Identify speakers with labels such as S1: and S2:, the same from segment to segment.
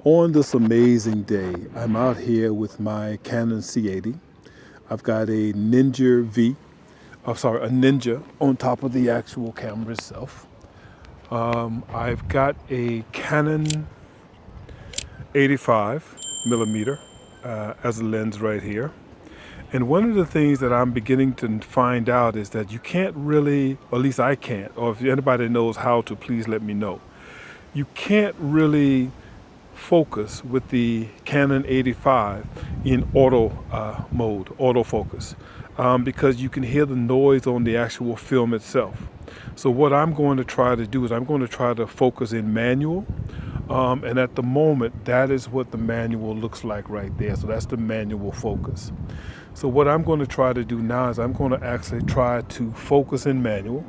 S1: On this amazing day, I'm out here with my Canon C80. I've got a Ninja on top of the actual camera itself. I've got a Canon 85 millimeter as a lens right here. And one of the things that I'm beginning to find out is that you can't really, or at least I can't, or if anybody knows how to, please let me know. You can't really focus with the Canon 85 in auto mode, autofocus, because you can hear the noise on the actual film itself. So what I'm going to try to do is I'm going to try to focus in manual, and at the moment that is what the manual looks like right there. So that's the manual focus. So what I'm going to try to do now is I'm going to actually try to focus in manual,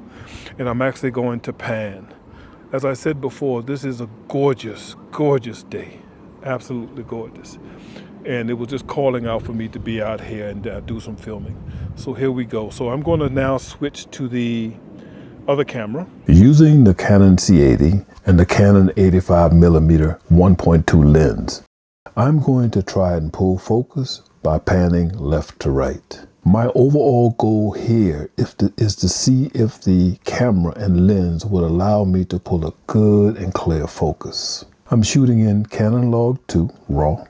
S1: and I'm actually going to pan. As I said before, this is a gorgeous, gorgeous day. Absolutely gorgeous. And it was just calling out for me to be out here and do some filming. So here we go. So I'm going to now switch to the other camera.
S2: Using the Canon C80 and the Canon 85mm 1.2 lens, I'm going to try and pull focus by panning left to right. My overall goal here is to see if the camera and lens would allow me to pull a good and clear focus. I'm shooting in Canon Log 2 RAW,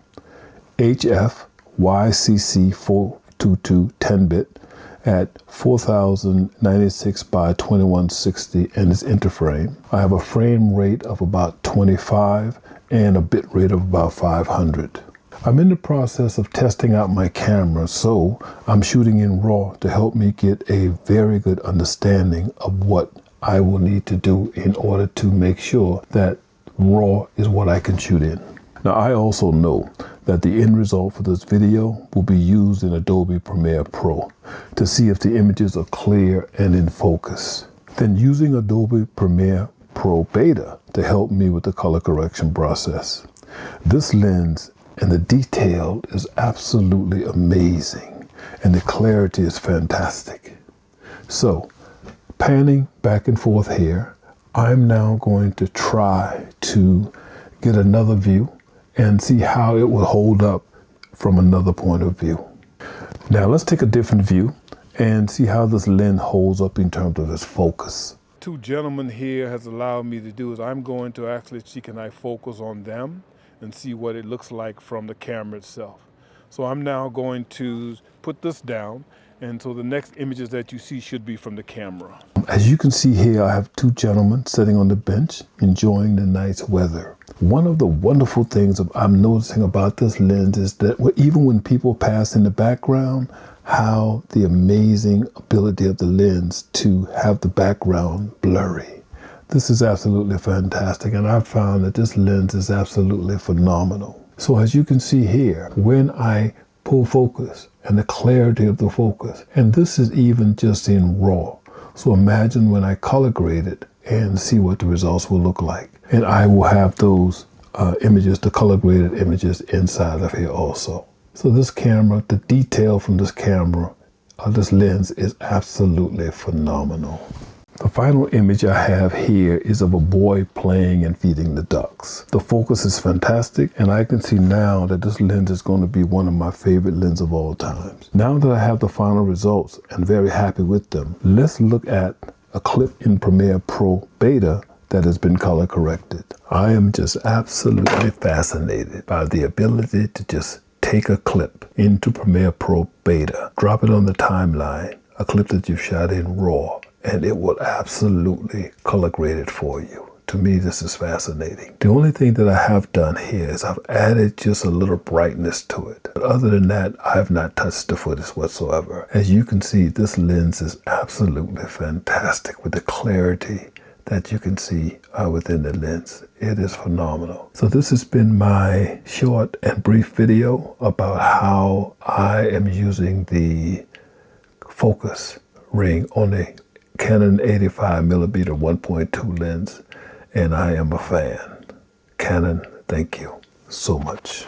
S2: HF YCC 422 10-bit at 4096 by 2160 and it's interframe. I have a frame rate of about 25 and a bit rate of about 500. I'm in the process of testing out my camera, so I'm shooting in RAW to help me get a very good understanding of what I will need to do in order to make sure that RAW is what I can shoot in. Now, I also know that the end result for this video will be used in Adobe Premiere Pro to see if the images are clear and in focus. Then using Adobe Premiere Pro Beta to help me with the color correction process. This lens and the detail is absolutely amazing, and the clarity is fantastic. So, panning back and forth here, I'm now going to try to get another view and see how it will hold up from another point of view. Now let's take a different view and see how this lens holds up in terms of its focus.
S1: Two gentlemen here has allowed me to do is I'm going to actually see can I focus on them and see what it looks like from the camera itself. So I'm now going to put this down, and so the next images that you see should be from the camera.
S2: As you can see here, I have two gentlemen sitting on the bench enjoying the nice weather. One of the wonderful things I'm noticing about this lens is that even when people pass in the background, how the amazing ability of the lens to have the background blurry. This is absolutely fantastic, and I've found that this lens is absolutely phenomenal. So as you can see here, when I pull focus and the clarity of the focus, and this is even just in RAW. So imagine when I color grade it and see what the results will look like. And I will have those images, the color graded images inside of here also. So this camera, the detail from this camera, this lens is absolutely phenomenal. The final image I have here is of a boy playing and feeding the ducks. The focus is fantastic, and I can see now that this lens is going to be one of my favorite lenses of all times. Now that I have the final results and very happy with them, let's look at a clip in Premiere Pro Beta that has been color corrected. I am just absolutely fascinated by the ability to just take a clip into Premiere Pro Beta, drop it on the timeline, a clip that you've shot in RAW, and it will absolutely color grade it for you. To me, this is fascinating. The only thing that I have done here is I've added just a little brightness to it. But other than that, I have not touched the footage whatsoever. As you can see, this lens is absolutely fantastic with the clarity that you can see within the lens. It is phenomenal. So this has been my short and brief video about how I am using the focus ring on the Canon 85mm 1.2 lens, and I am a fan. Canon, thank you so much.